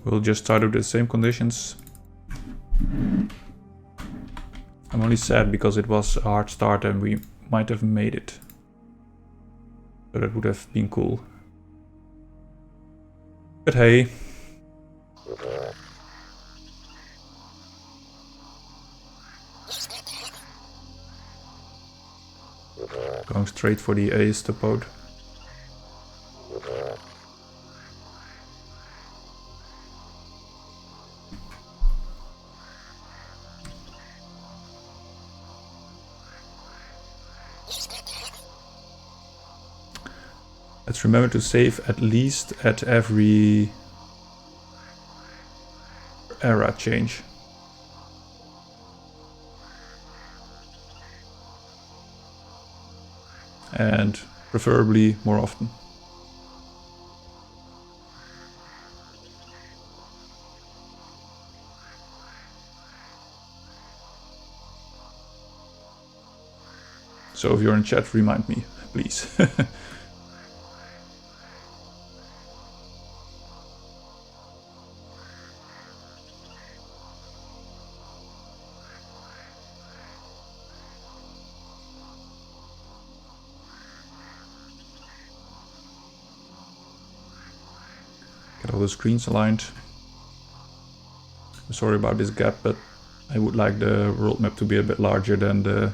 We'll just start with the same conditions. I'm only sad because it was a hard start and we might have made it. So that would have been cool. But hey. Going straight for the Tetrapod. Let's remember to save at least at every era change. And preferably more often. So if you're in chat, remind me, please. Get all the screens aligned. I'm sorry about this gap, but I would like the world map to be a bit larger than the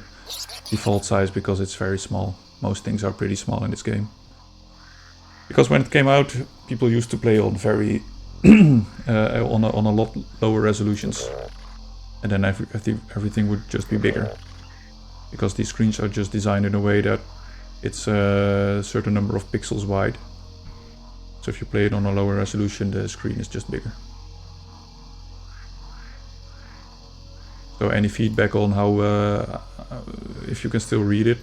default size because it's very small. Most things are pretty small in this game. Because when it came out, people used to play on very on a lot lower resolutions, and then everything would just be bigger. Because these screens are just designed in a way that it's a certain number of pixels wide. So if you play it on a lower resolution, the screen is just bigger. So any feedback on how, if you can still read it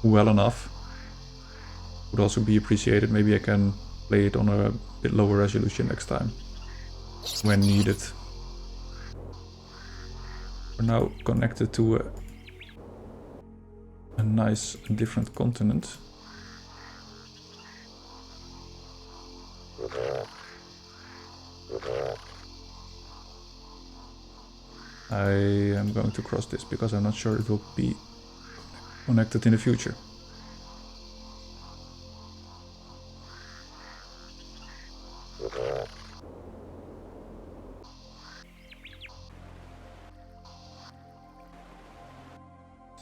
well enough, would also be appreciated. Maybe I can play it on a bit lower resolution next time, when needed. We're now connected to a nice different continent. I am going to cross this because I'm not sure it will be connected in the future.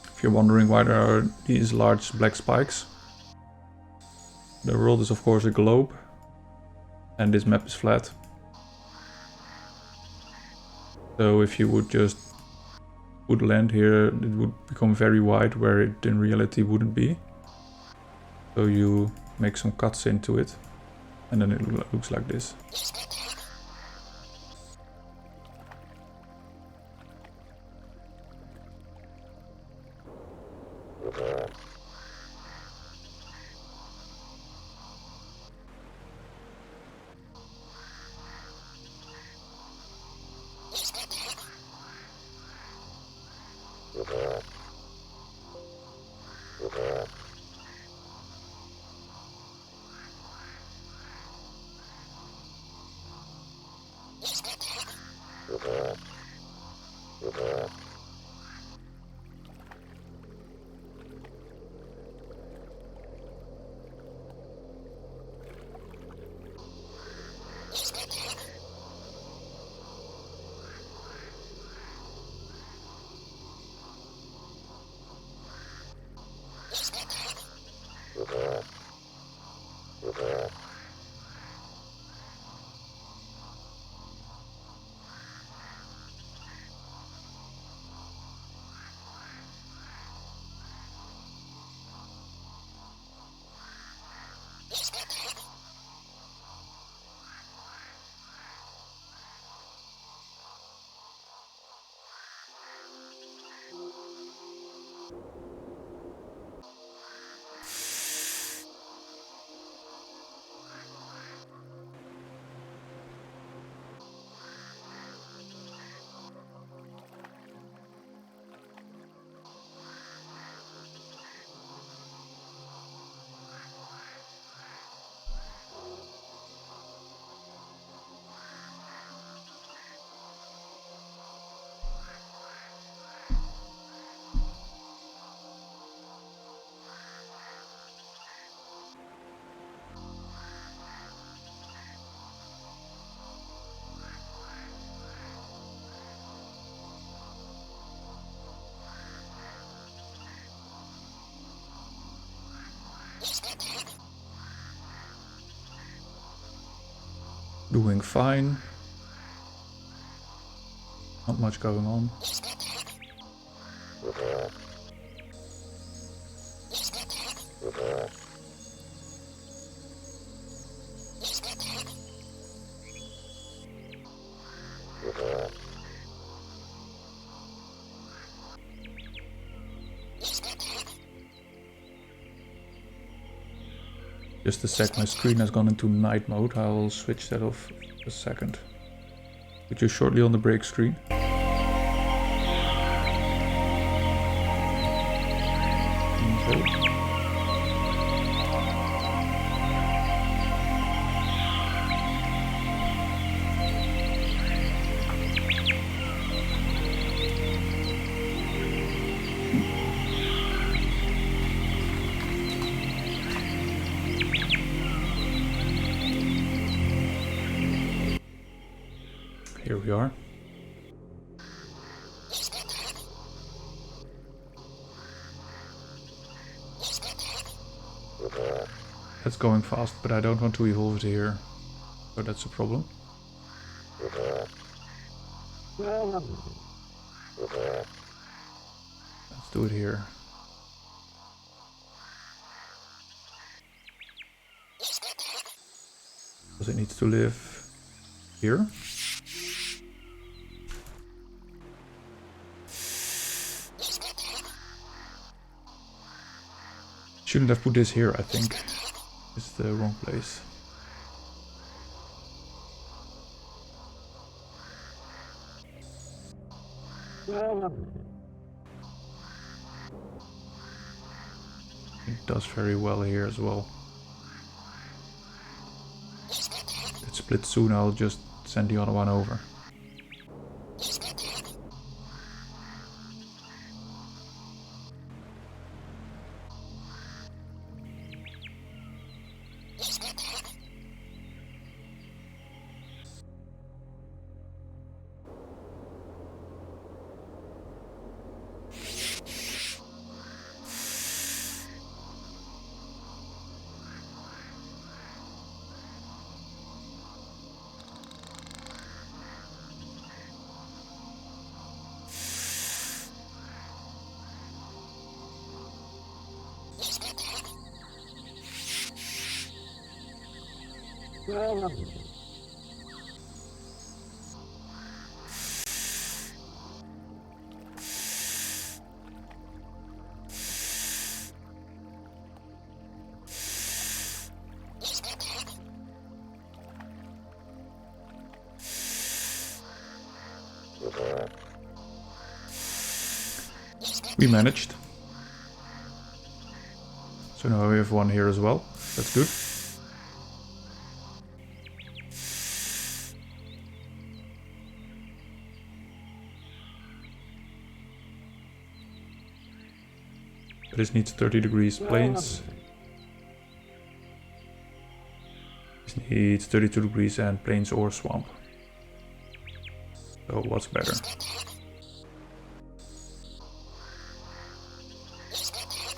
If you're wondering why there are these large black spikes, the world is of course a globe and this map is flat. So if you would just put land here, it would become very wide where it in reality wouldn't be. So you make some cuts into it and then it looks like this. Doing fine. Not much going on. Just a sec, my screen has gone into night mode. I'll switch that off a second. Put you shortly on the break screen. Okay. Here we are. That's going fast, but I don't want to evolve it here. So that's a problem. Let's do it here. Because it needs to live here. Shouldn't have put this here, I think. It's the wrong place. It does very well here as well. It splits soon, I'll just send the other one over. We managed. So now we have one here as well. That's good. But this needs 30 degrees plains. This needs 32 degrees and plains or swamp. So what's better?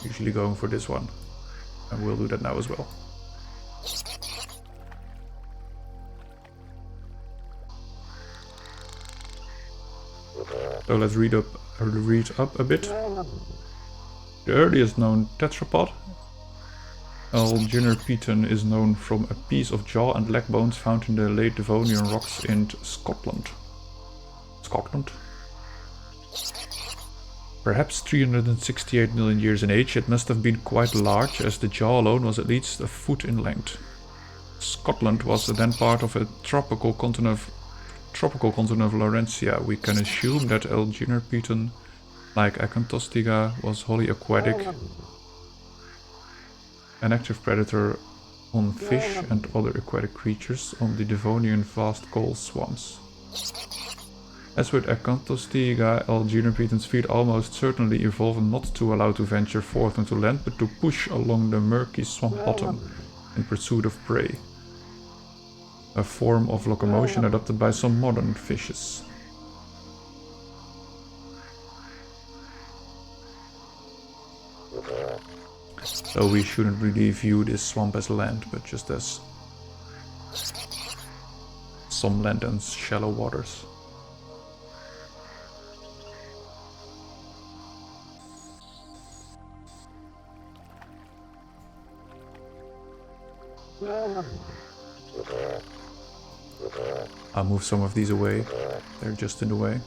Usually going for this one. And we'll do that now as well. So let's read up a bit. The earliest known tetrapod, Elginerpeton, is known from a piece of jaw and leg bones found in the late Devonian rocks in Scotland. Perhaps 368 million years in age, it must have been quite large, as the jaw alone was at least a foot in length. Scotland was then part of a tropical continent of Laurentia. We can assume that Elginerpeton, like Acanthostiga, was wholly aquatic, an active predator on fish and other aquatic creatures on the Devonian vast coal swamps. As with Acanthostiga, Elginerpetons feet almost certainly evolved not to allow to venture forth onto land, but to push along the murky swamp bottom in pursuit of prey. A form of locomotion adopted by some modern fishes. So we shouldn't really view this swamp as land, but just as some land and shallow waters. I'll move some of these away. They're just in the way.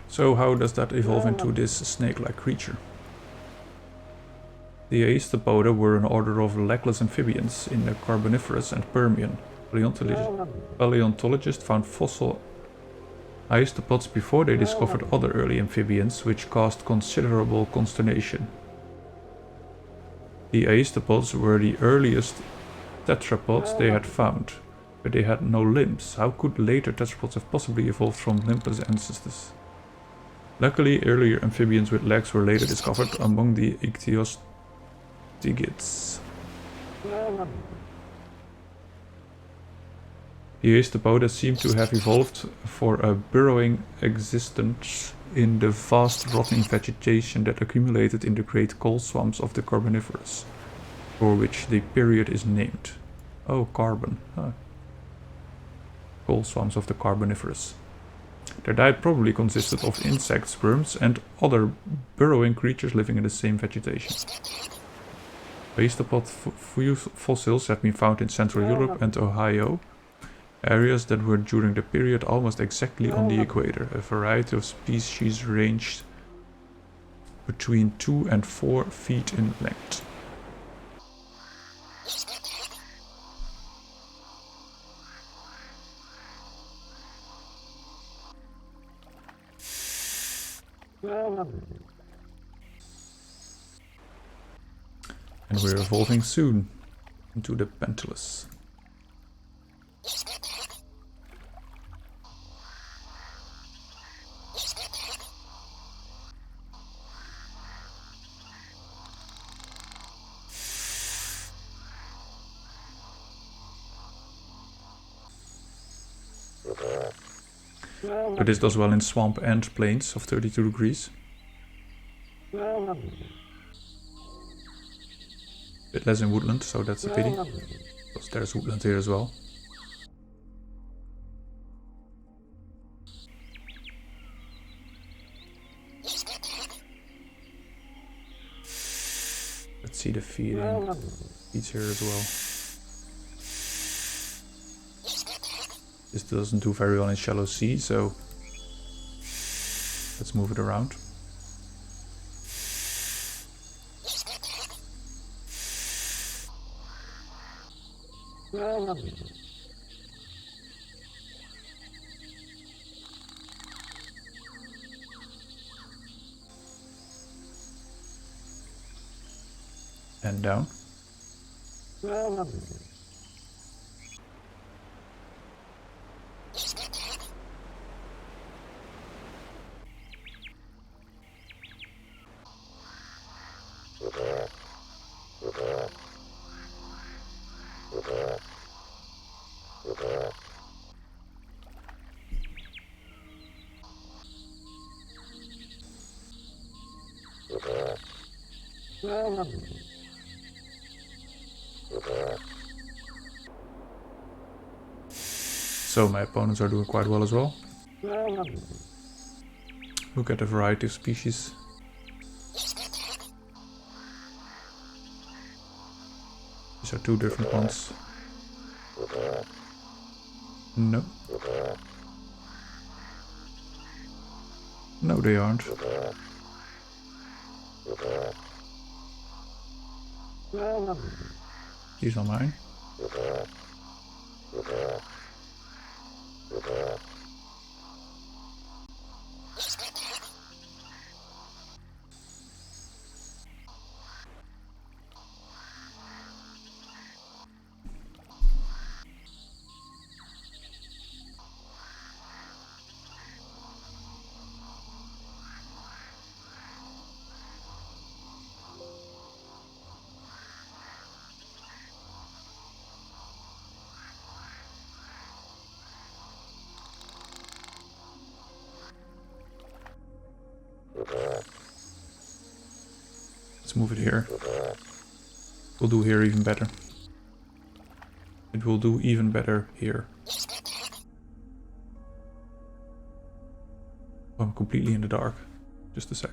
So how does that evolve into this snake-like creature? The Aesthepoda were an order of legless amphibians in the Carboniferous and Permian. Paleontologists found fossil Aesthepods before they discovered other early amphibians, which caused considerable consternation. The Aesthepods were the earliest tetrapods they had found, but they had no limbs. How could later tetrapods have possibly evolved from limbless ancestors? Luckily, earlier amphibians with legs were later discovered among the ichthyostigids. The Aesthepoda seem to have evolved for a burrowing existence in the vast rotting vegetation that accumulated in the great coal swamps of the Carboniferous, for which the period is named. Oh, carbon. Huh. Coal swamps of the Carboniferous. Their diet probably consisted of insects, worms, and other burrowing creatures living in the same vegetation. Aesthepod fossils have been found in Central Europe and Ohio, areas that were during the period almost exactly on the equator. A variety of species ranged between 2 and 4 feet in length. And we're evolving soon into the Pentilus. So this does well in swamp and plains of 32 degrees. Bit less in woodland, so that's a pity, because there's woodland here as well. Let's see the feeding. Feeds here as well. This doesn't do very well in shallow sea, so let's move it around. And down. So my opponents are doing quite well as well. Look at the variety of species. These are two different ones. No. No, they aren't. These are mine. let's move it here. We'll do here even better. It will do even better here. I'm completely in the dark. Just a sec.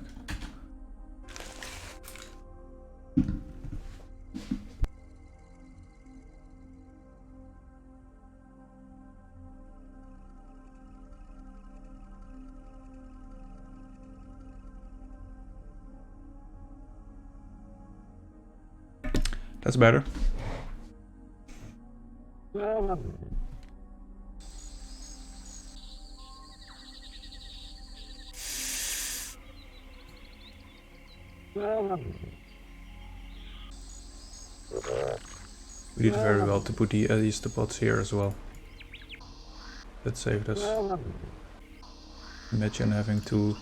That's better. We did very well to put the Elginerpetons here as well. That saved us. Imagine having to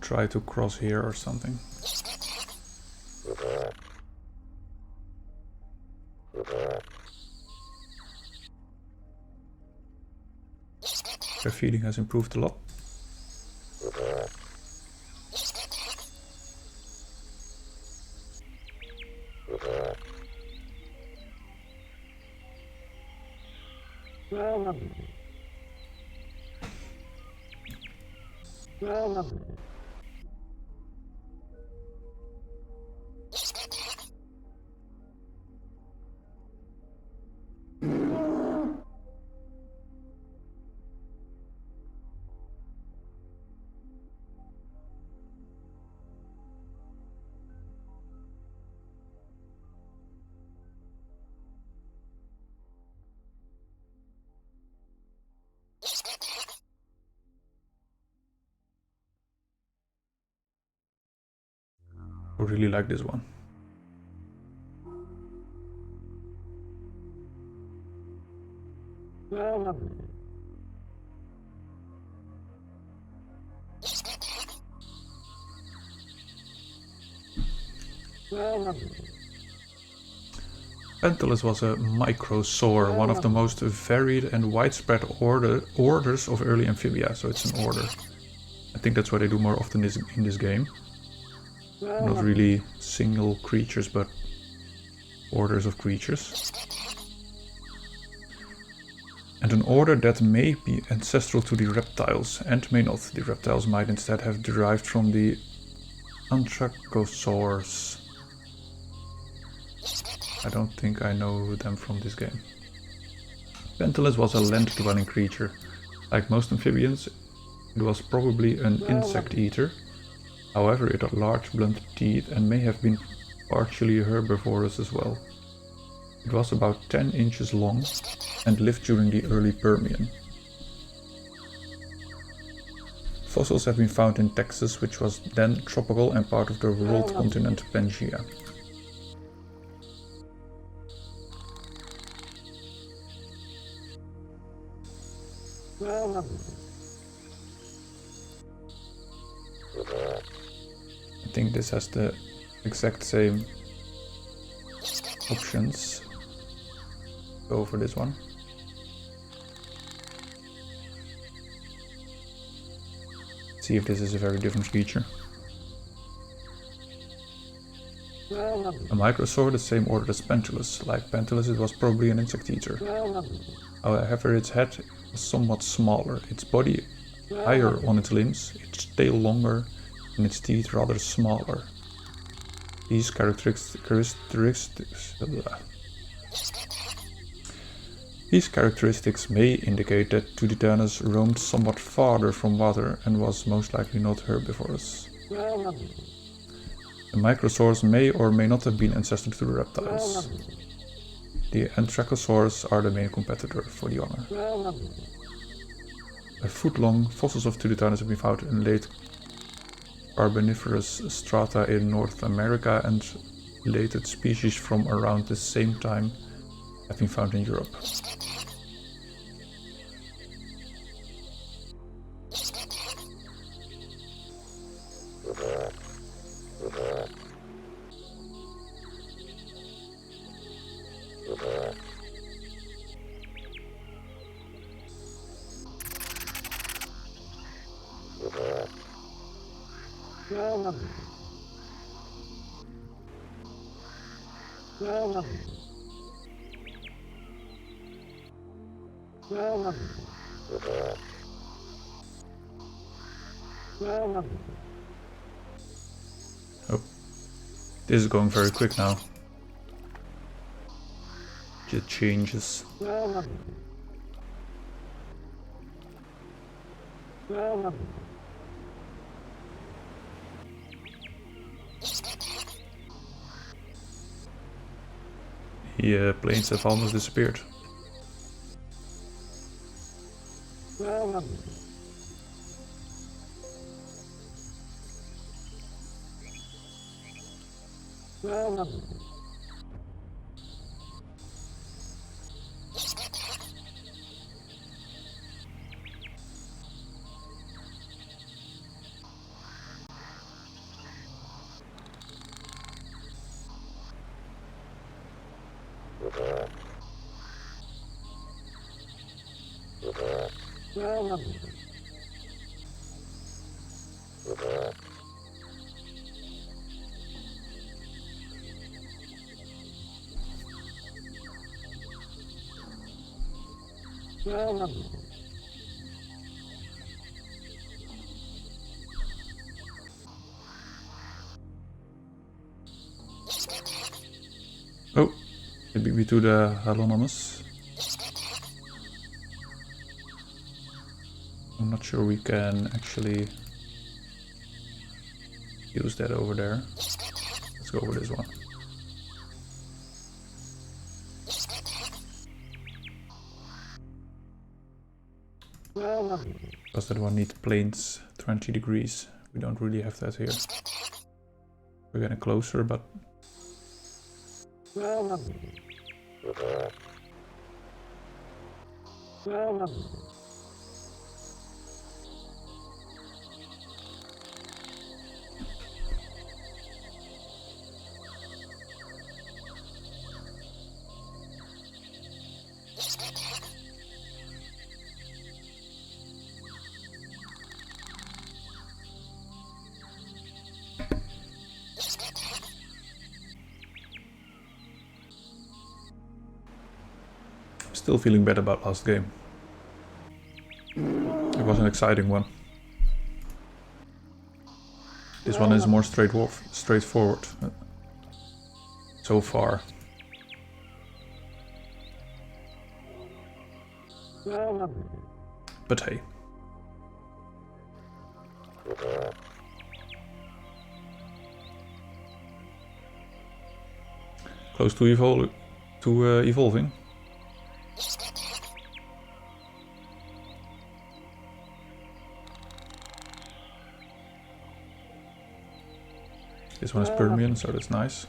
try to cross here or something. Their feeding has improved a lot. I really like this one. Pentalus was a microsaur, one of the most varied and widespread orders of early amphibia, so it's an order. I think that's what they do more often in this game. Not really single creatures, but orders of creatures. And an order that may be ancestral to the reptiles, and may not. The reptiles might instead have derived from the anthracosaurs. I don't think I know them from this game. Pentalus was a land-dwelling creature. Like most amphibians, it was probably an insect eater. However, it had large blunt teeth and may have been partially herbivorous as well. It was about 10 inches long and lived during the early Permian. Fossils have been found in Texas, which was then tropical and part of the world continent Pangaea. I think this has the exact same options. Go for this one. See if this is a very different feature. A microsaur, the same order as Pentalus. Like Pentalus, it was probably an insect eater. However, its head was somewhat smaller, its body higher on its limbs, its tail longer, and its teeth rather smaller. These characteristics may indicate that Tuditanus roamed somewhat farther from water and was most likely not herbivorous. The microsaurs may or may not have been ancestral to the reptiles. The anthracosaurs are the main competitor for the honor. A foot-long fossils of Tuditanus have been found in late Carboniferous strata in North America, and related species from around the same time have been found in Europe. Oh, this is going very quick now. It changes. The planes have almost disappeared. Oh, it beat me to the Halonomus. I'm not sure we can actually use that over there. Let's go over this one. Does that one need planes 20 degrees? We don't really have that here. We're getting closer, but... Still feeling bad about last game. It was an exciting one. This one is more straightforward so far. But hey. Close to evolving. This one is Permian, so that's nice.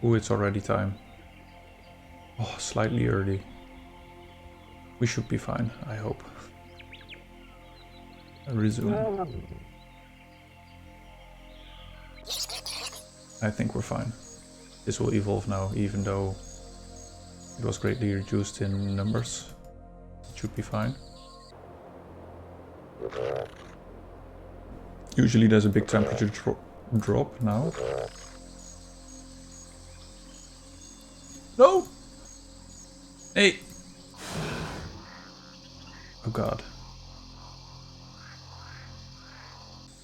Ooh, it's already time. Oh, slightly early. We should be fine, I hope. Resume. I think we're fine. This will evolve now, even though it was greatly reduced in numbers. It should be fine. Usually there's a big temperature drop now. No! Hey! Oh god.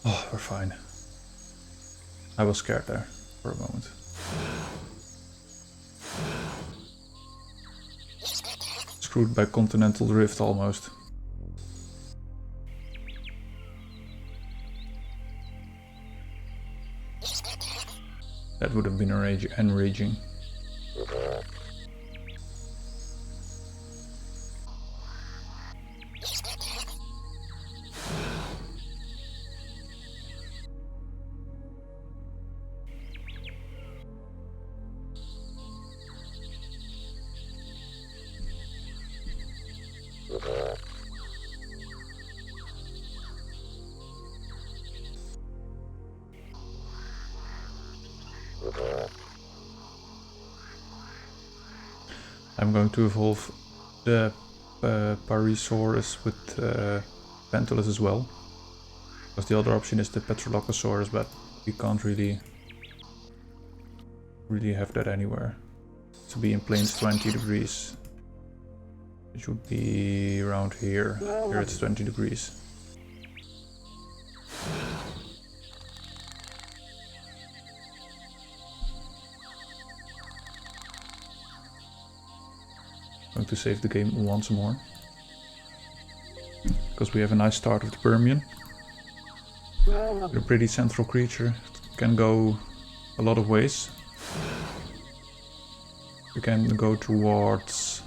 Oh, we're fine. I was scared there for a moment. Screwed by continental drift almost. That would have been enraging. I'm going to evolve the Parisaurus with Pantulus as well. Because the other option is the Petrolochosaurus, but we can't really really have that anywhere. To be in planes 20 degrees. It should be around here. Here it's 20 degrees. Going to save the game once more. Because we have a nice start of the Permian. With a pretty central creature. It can go a lot of ways. We can go towards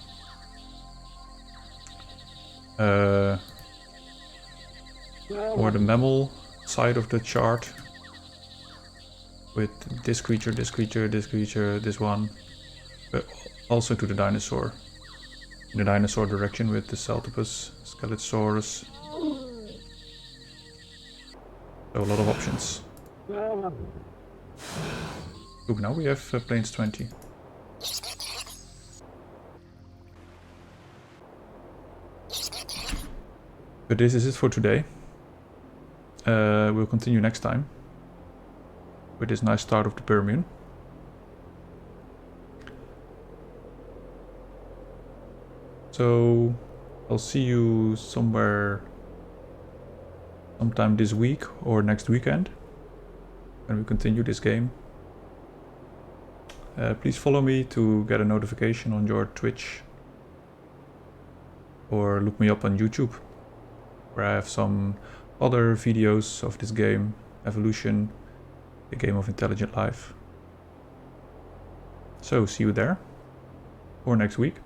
or the mammal side of the chart with this creature, this creature, this creature, this one, but also to the dinosaur. In the dinosaur direction with the Celtopus, Skeletosaurus. So a lot of options. Look, now we have planes 20. But this is it for today. We'll continue next time with this nice start of the Permian. So I'll see you somewhere sometime this week or next weekend when we continue this game. Please follow me to get a notification on your Twitch, or look me up on YouTube, where I have some other videos of this game, Evolution, the game of intelligent life. So see you there, or next week.